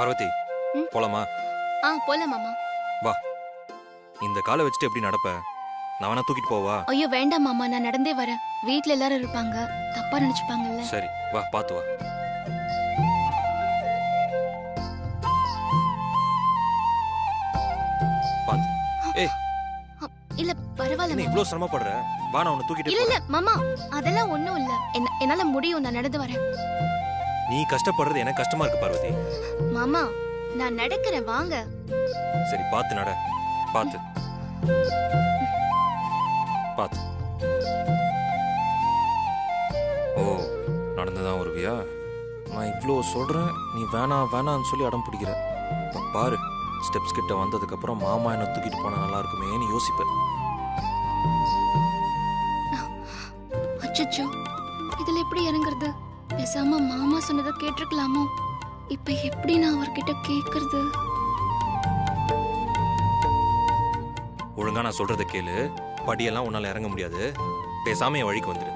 பார்வதி போலாமா? போலாம் மாமா. வா. இந்த காலை வச்சுட்டு எப்படி நடப்ப? நான் வேணா தூக்கிட்டு போவா? ஐயோ வேண்டாம் மாமா, நான் நடந்தே வரேன். வீட்ல எல்லாரும் இருப்பாங்க, தப்பா நினைச்சுப்பாங்கல்ல. சரி வா, பாத்து வா. பாத்து. ஏய் இல்ல பரவாயில்ல நீ மாமா. இவ்ளோ சிரமப்படுற, வா நான் உன்னை தூக்கிட்டு இல்ல இல்ல போறேன். மாமா, அதெல்லாம் ஒண்ணும் இல்ல. என்னால முடியும், நான் நடந்து வரேன். நீ கஷ்டப்படுறது எனக்கு கஷ்டமா இருக்கு பார்வதி. மாமா நான் நடக்கிறேன், வாங்க. சரி பாத்து நட. பாத்து பாத்து. ஓ, நடந்துதான் வருவியா? நான் இவ்ளோ சொல்றேன், நீ வேணான்னு சொல்லி அடம் பிடிக்கிற. இப்ப பாரு, ஸ்டெப்ஸ் கிட்ட வந்ததுக்கு அப்புறம் மாமா என்ன தூக்கிட்டு போனா நல்லா இருக்குமேன்னு யோசிப்பேன். அச்சச்சோ, இதுல எப்படி இறங்குறது? பேசாம மாமா சொன்னதை கேட்டிருக்கலாமோ? இப்ப எப்படி நான் அவர்கிட்ட கேக்குறது? ஒழுங்கா நான் சொல்றத கேளு. படியெல்லாம் உன்னால இறங்க முடியாது. பேசாம என் வழிக்கு வந்துடு.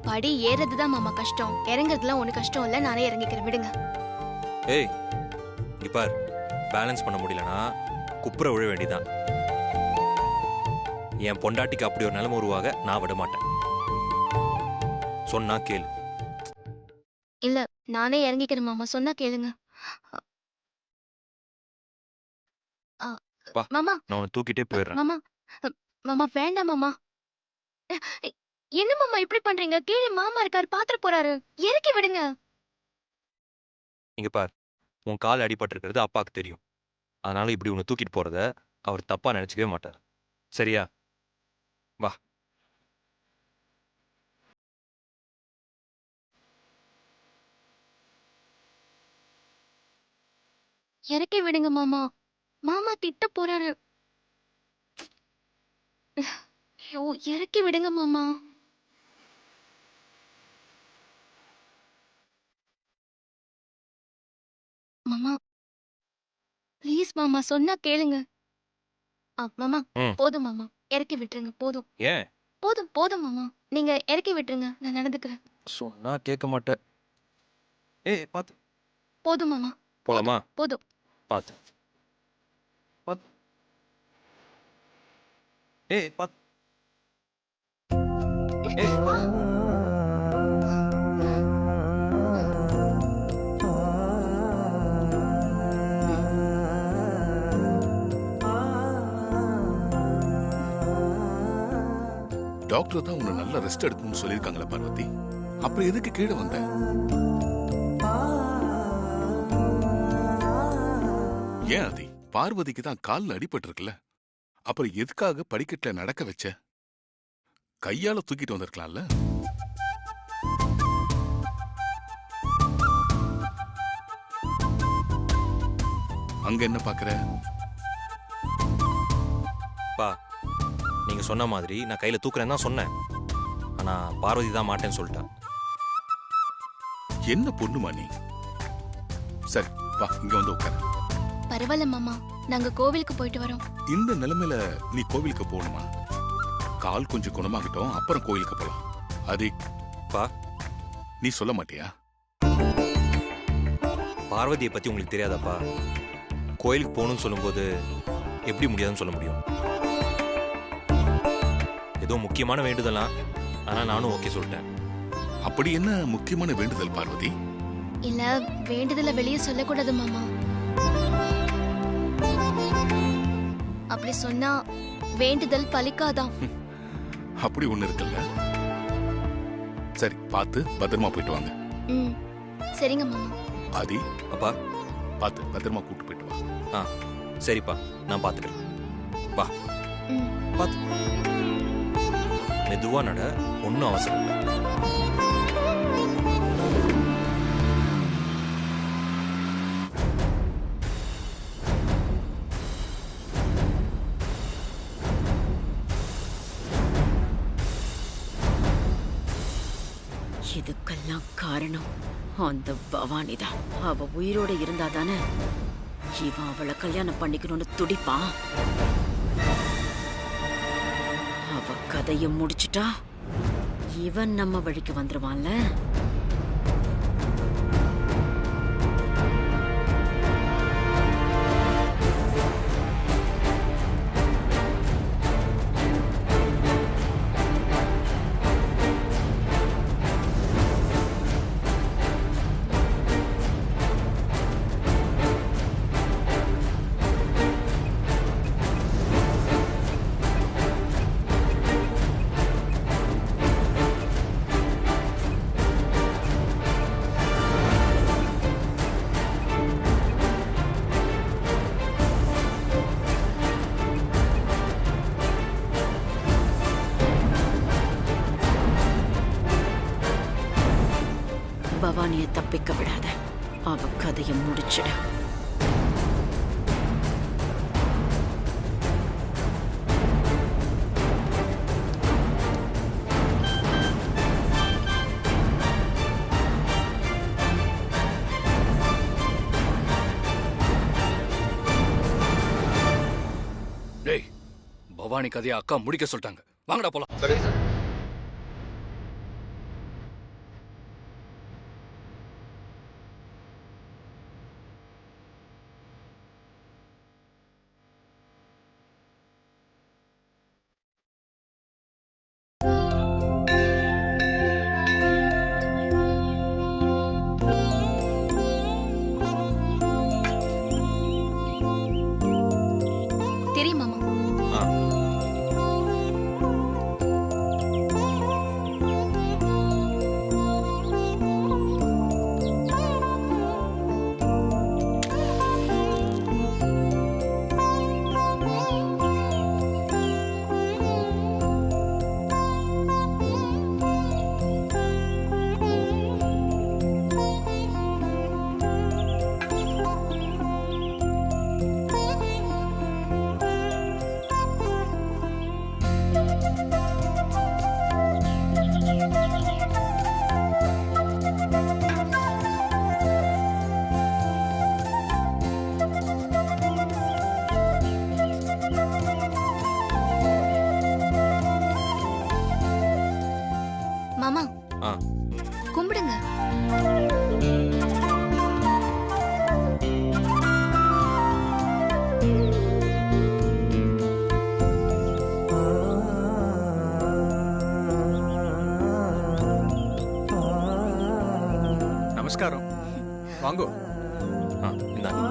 படி ஏறதுதான் மாமா கஷ்டம், இறங்குறதுலாம் ஒண்ணு கஷ்டம் இல்ல. நானே இறங்கிக்கிறேன், விடுங்க. ஏய் இங்க பார், பேலன்ஸ் பண்ண முடியலனா குப்புற விழ வேண்டியதான். என் பொண்டாட்டிக்கு அப்படி ஒரு நிலைமை உருவாக நான் விட மாட்டேன். சொன்னா கேளு. இல்ல நானே இறங்கிக்கிறேன் மாமா, சொன்னா கேளுங்க. வா, மாமா நான் உன்னை தூக்கிட்டே போயிடுறேன். மாமா மாமா வேண்டாம் மாமா. என்ன மாமா இப்படி பண்றீங்க? கீழே மாமா இருக்காரு, பாத்துட்டு போறாரு. இறக்கி விடுங்க. இங்க பார், உன் கால் அடிபட்டு இருக்கிறது அப்பாவுக்கு தெரியும். அதனால இப்படி உன்னை தூக்கிட்டு போறத அவர் தப்பா நினைச்சுக்கவே மாட்டார். சரியா? வா. இறக்கி விடுங்க மாமா. மாமா திட்ட போறாரு. ஐயோ, இறக்கி விடுங்க மாமா. மாமா ப்ளீஸ் மாமா, சொன்னா கேளுங்க. மாமா ம். போதும் மாமா, இறக்கி விட்டுருங்க. போதும் ஏன் போதும் போதும் மாமா, நீங்க இறக்கி விட்டுருங்க, நான் நடந்துக்கிறேன். சொன்னா கேட்க மாட்டேன். ஏய் பாத்து. போதும் மாமா, போலாமா? போதும். பாத்து பாத்து. ஏய் பாத்து. ஏய் டாக்டர் தான் உன்னை நல்ல ரெஸ்ட் எடுக்கணும்னு சொல்லியிருக்காங்களே பார்வதி, அப்புறம் எதுக்கு கீழே வந்த? ஏன் ஆதி, பார்வதிக்கு தான் கால்ல அடிபட்டு இருக்குல்ல, அப்புறம் எதுக்காக படிக்கட்டுல நடக்க வச்ச? கையால தூக்கிட்டு வந்திருக்கலாம்ல. அங்க என்ன பாக்குற? பா, நீங்க சொன்ன மாதிரி நான் கையில தூக்குறேன்னு தான் சொன்னேன். ஆனா பார்வதி தான் மாட்டேன்னு சொல்லிட்டா. என்ன பொண்ணுமா நீ? சரி வா, இங்க வந்து உட்காரு. பரவாயில்ல மாமா, நாங்க கோவிலுக்கு போயிட்டு வரோம். இந்த நிலைமையில நீ கோவிலுக்கு போகணுமா? கால் கொஞ்சம் குணமாகட்டும், அப்புறம் கோவிலுக்கு போலாம். அது பா, நீ சொல்ல மாட்டியா? பார்வதியை பத்தி உங்களுக்கு தெரியாதாப்பா? கோயிலுக்கு போகணும்னு சொல்லும்போது எப்படி முடியாதுன்னு சொல்ல முடியும்? ஏதோ முக்கியமான வேண்டுதலாம், ஆனா நானும் ஓகே சொல்லிட்டேன். அப்படி என்ன முக்கியமான வேண்டுதல் பார்வதி? இல்ல, வேண்டுதல வெளியே சொல்லக்கூடாது மாமா. அப்படி சொன்னா வேண்டுதல் பலிக்காதான். அப்படி ஒண்ணு இருக்குல்ல. சரி, பார்த்து பத்திரமா போயிட்டு வாங்க. சரிங்க மாமா. ஆதி, அப்பா பார்த்து பத்திரமா கூட்டு போயிட்டு வா. சரிப்பா, நான் பாத்துக்கிறேன். வா. பாத்து மெதுவா நட, ஒன்னும் அவசரம் இல்லை. இதுக்கெல்லாம் காரணம் அந்த பவானி தான். அவ உயிரோட இருந்தாதானே இவன் அவளை கல்யாணம் பண்ணிக்கணும்னு துடிப்பான். அவ கதையை முடிச்சுட்டா இவன் நம்ம வழிக்கு வந்துருவான்ல. பவானிய தப்பிக்க விடாத. அவ கதைய முடிச்சிட. டேய், பவானி கதையை அக்கா முடிக்க சொல்லிட்டாங்க. வாங்கடா போலாம். சரி சார். தெரியும் மாமா. ஆ மாமா ஆ கும்பிடுங்க. நமஸ்காரம். வாங்கோ. ஆ இந்தாங்க.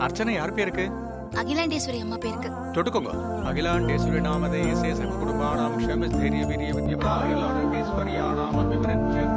அர்ச்சனை யார் பேருக்கு? அகிலாண்டேஸ்வரி அம்மா பேருக்கு. தொட்டுக்கோங்க. அகிலாண்டேஸ்வரி நாமதே சேச குடும்பானாம் க்ஷம தைரிய வீரிய வித்யமா அகிலாண்டேஸ்வரியானாம் அபிவிருத்தியம்.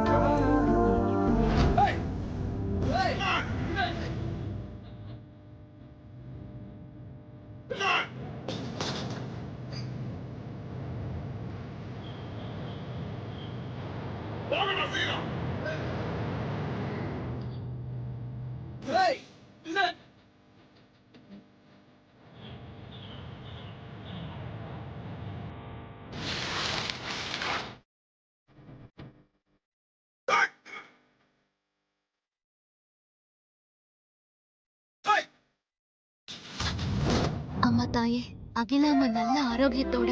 அம்மா தாயே, அகிலாம்மா நல்ல ஆரோக்கியத்தோட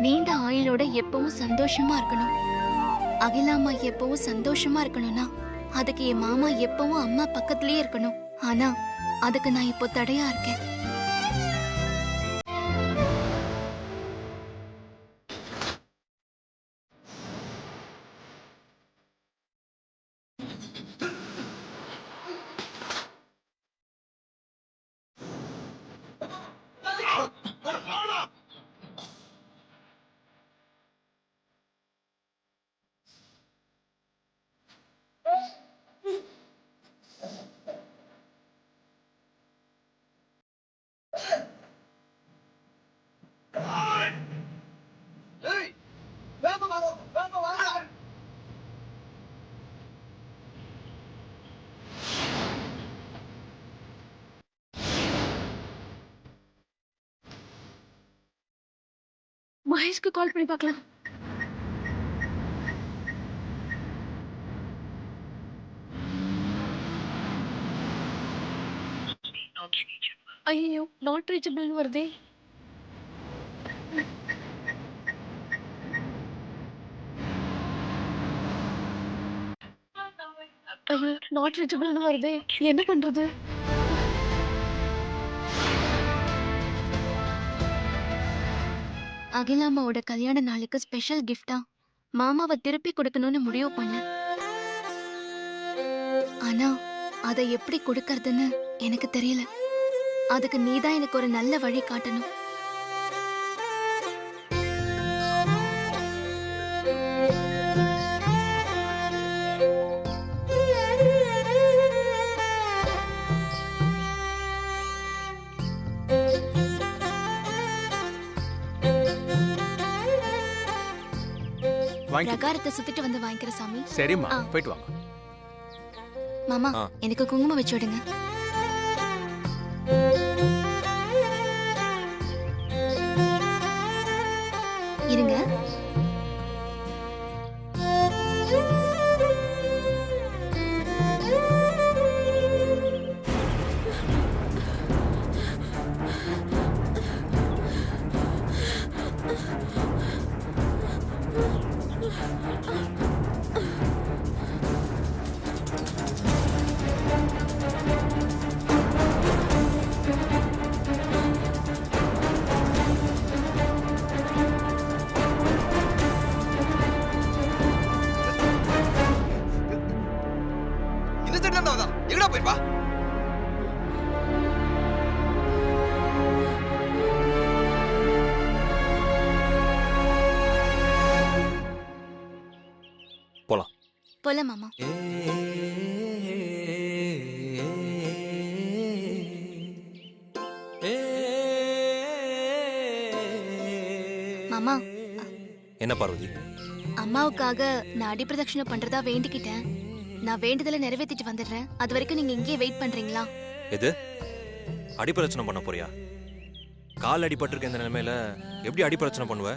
நீண்ட ஆயுளோட எப்பவும் சந்தோஷமா இருக்கணும். அகிலாம்மா எப்பவும் சந்தோஷமா இருக்கணும்னா அதுக்கு என் மாமா எப்பவும் அம்மா பக்கத்துலயே இருக்கணும். ஆனா அதுக்கு நான் இப்போ தடையா இருக்கேன். மகேஷ்க்கு கால் பண்ணி பார்க்கலாம். ஐயோ, நாட் ரீச்சபிள் வருதே. ஐயோ, நாட் ரீச்சபிள்னு வருதே. என்ன பண்றது? அகிலாம்மாவோட கல்யாண நாளுக்கு ஸ்பெஷல் கிஃப்டா மாமாவை திருப்பி கொடுக்கணும்னு முடிவு பண்ணேன். ஆனா அதை எப்படி கொடுக்கறதுன்னு எனக்கு தெரியல. அதுக்கு நீதான் எனக்கு ஒரு நல்ல வழி காட்டணும். வாங்கி பிரகாரத்தை சுத்திட்டு வந்து வாங்கிக்கிற சாமி. சரிம்மா, ஆ. போயிட்டு வாங்க. மாமா ஆ. எனக்கு குங்குமம் வச்சு விடுங்க. இருங்க. இந்த சைடுல இருந்தா எங்கடா போயிருப்பா? போலாம். போல மாமா. மாமா, என்ன பார்வதி? அம்மாவுக்காக நான் அடிப்பிரதட்சணை பண்றதா வேண்டிக்கிட்டேன். நான் வேண்டுதலை நிறைவேற்றிட்டு வந்துடுறேன். அது வரைக்கும் நீங்க இங்கேயே வெயிட் பண்றீங்களா? எது அடிப்பிரச்சனை பண்ண போறியா? கால் அடிபட்டிருக்க இந்த நிலைமையில எப்படி அடிப்பிரச்சனை பண்ணுவ?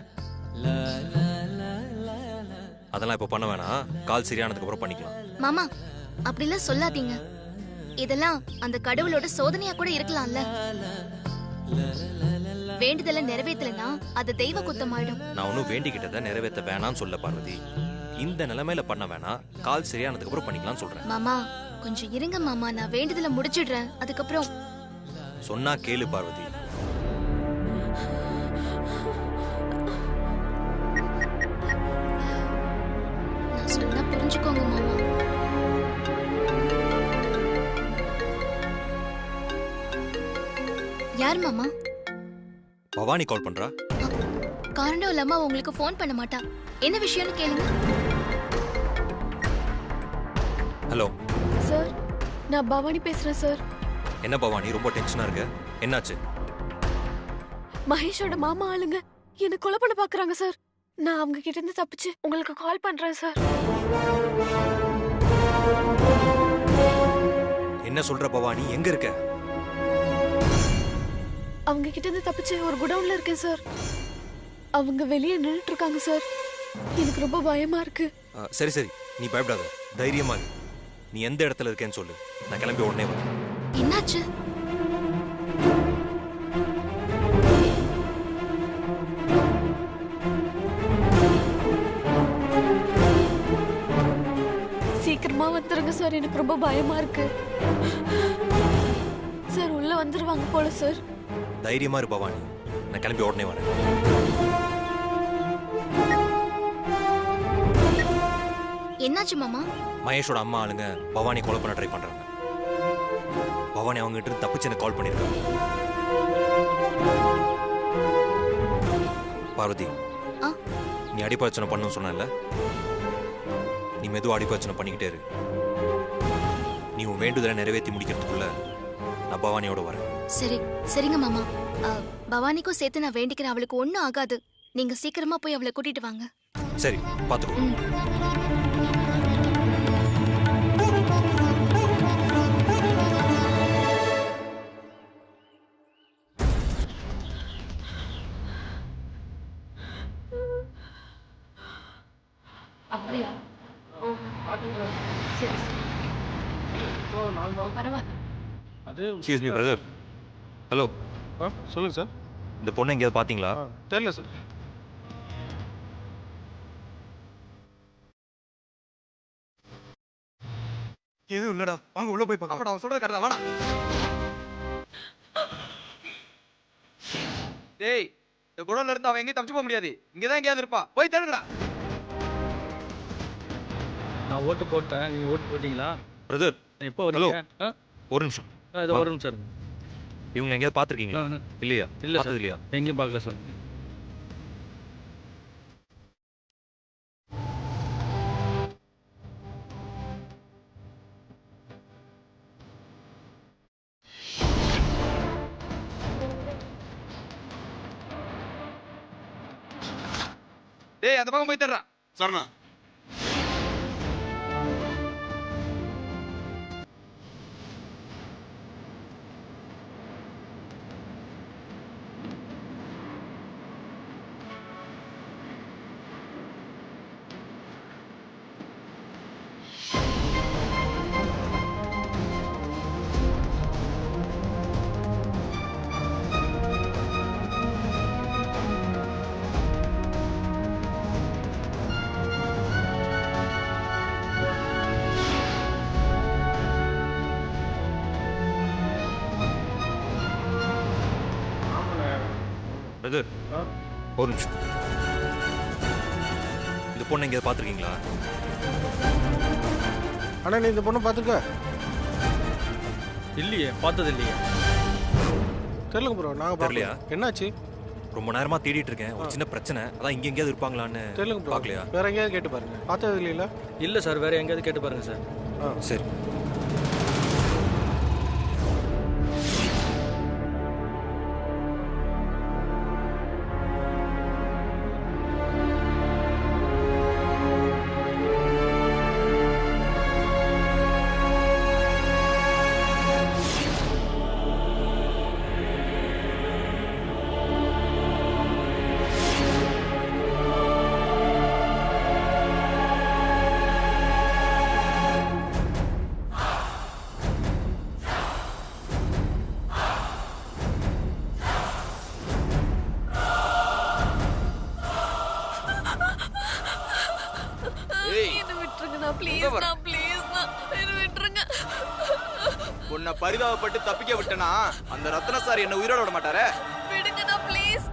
அதெல்லாம் இப்ப பண்ண வேணாம். கால் சரியானதுக்கு அப்புறம் பண்ணிக்கலாம். மாமா, அப்படிலாம் சொல்லாதீங்க. இதெல்லாம் அந்த கடவுளோட சோதனையா கூட இருக்கலாம்ல. வேண்டுதலை நிறைவேற்றலனா அது தெய்வ குத்தமாயிடும். நான் ஒன்னும் வேண்டிக்கிட்டதை நிறைவேற்ற வேணாம்னு சொல்ல பார்வதி. இந்த நிலைமையில பண்ண வேணாம். கால் சரியானதுக்கு அப்புறம் பண்ணிக்கலாம் சொல்றேன். மாமா கொஞ்சம் இருங்க மாமா, நான் வேண்டுதலை முடிச்சிடுறேன். அதுக்கப்புறம் சொன்னா கேளு பார்வதி. நான் சொன்னா புரிஞ்சுக்கோங்க மாமா. யார் மாமா? பவானி கால் பண்றா. காரணம் இல்லாம உங்களுக்கு ஃபோன் பண்ண மாட்டா. என்ன விஷயம்னு கேளுங்க. ஹலோ சார், நான் பவானி பேசுறேன் சார். என்ன பவானி ரொம்ப டென்ஷனா இருக்க? என்னாச்சு? மகேஷோட மாமா ஆளுங்க என்ன கொலை பண்ண பாக்குறாங்க சார். நான் அவங்க கிட்ட இருந்து தப்பிச்சு உங்களுக்கு கால் பண்றேன் சார். என்ன சொல்ற பவானி? எங்க இருக்க? அவங்க கிட்ட இருந்து தப்பிச்சு ஒரு குடவுன்ல இருக்கேன் சார். அவங்க வெளியே நின்னுட்டு இருக்காங்க சார். எனக்கு ரொம்ப பயமா இருக்கு. சரி சரி, நீ பயப்படாத, தைரியமா இரு. நீ எந்த இடத்துல இருக்கேன்னு சொல்லு, நான் கிளம்பி உடனே வரேன். என்னாச்சு? சீக்கிரமா வந்துருங்க சார், எனக்கு ரொம்ப பயமா இருக்கு சார். உள்ள வந்துருவாங்க போல சார். தைரியமா இரு பவானி, நான் கிளம்பி உடனே வரேன். என்னாச்சு மாமா? மகேஷோட அம்மா ஆளுங்க பவானி கொலை பண்ண ட்ரை பண்றாங்க. பவானி அவங்க கிட்ட இருந்து தப்பிச்சு எனக்கு கால் பண்ணிருக்காங்க. பார்வதி, ஆ? நீ அடிப்பரச்சனை பண்ணணும்னு சொன்னல, நீ மெதுவா அடிப்பரச்சனை பண்ணிக்கிட்டே இரு. நீ உன் வேண்டுதலை நிறைவேற்றி முடிக்கிறதுக்குள்ள நான் பவானியோட வரேன். சரி சரிங்க மாமா. பவானிக்கும் சேர்த்து நான் வேண்டிக்கிறேன். அவளுக்கு ஒண்ணும் ஆகாது. நீங்க சீக்கிரமா போய் அவளை கூட்டிட்டு வாங்க. சரி, பாத்துக்கோ. ம். அப்படியா? சரி பரவாயில்ல. Excuse me brother. ஹலோ, சொல்லுங்க சார். இந்த பொண்ணை எங்கேயாவது பாத்தீங்களா? தெரியல சார். எதுவும் இல்லடா, வாங்க உள்ள போய் பார்க்கலாம். அவன் சொல்றது கரெக்டா, வாடா. டேய், இந்த குடோன்ல இருந்து அவன் எங்கேயும் தப்பிச்சு போக முடியாது. இங்கதான் எங்கேயாவது இருப்பா. போய் தேடுங்கடா. நான் ஓட்டு போட்டேன். நீங்க ஓட்டு போட்டீங்களா? பிரதர், எப்போ வரீங்க? ஒரு நிமிஷம். இதோ வரும் சார். இவங்க எங்கேயாவது பாத்திருக்கீங்களா? இல்லையா? இல்ல சார். பார்த்தது இல்லையா? எங்கேயும் பார்க்கல சார். டேய், அந்த பக்கம் போய் தேடுறா. சரணா. பிரதர், ஒரு நிமிஷம். இந்த பொண்ணை எங்கேயாவது பார்த்துருக்கீங்களா? அண்ணா நீ இந்த பொண்ணை பார்த்துருக்க? இல்லையே, பார்த்தது இல்லையே. தெரியலங்க ப்ரோ, நாங்கள் தெரியலையா? பார்க்கலையா? என்னாச்சு? ரொம்ப நேரமா தேடிட்டு இருக்கேன். ஒரு சின்ன பிரச்சனை, அதான் இங்க எங்கேயாவது இருப்பாங்களான்னு. தெரியலங்க ப்ரோ. பார்க்கலையா? வேற எங்கேயாவது கேட்டு பாருங்க. பார்த்தது இல்லையா? இல்லை சார், வேற எங்கேயாவது கேட்டு பாருங்க சார். சரி. உன்னை பரிதாபப்பட்டு தப்பிக்க விட்டனா அந்த ரத்ன சார் என்ன உயிரோட விட மாட்டாரே. விடுங்கண்ணா ப்ளீஸ்.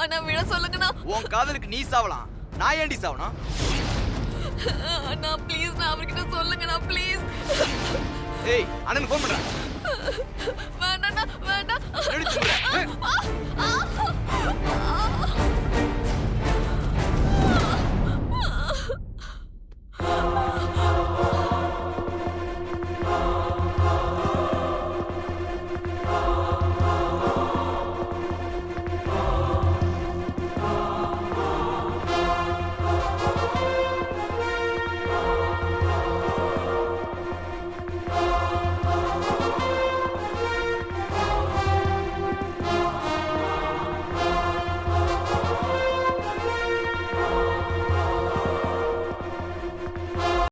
அண்ணா விட சொல்லுங்கண்ணா. உன் காதலுக்கு நீ சாவலாம், நான் ஏண்டி சாவணும்? அண்ணா ப்ளீஸ், நான் அவர்கிட்ட சொல்லுங்கண்ணா ப்ளீஸ். ஏய், அண்ணனுக்கு ஃபோன் பண்றேன். வேண்டாண்ணா, வேண்டாம். எடுத்து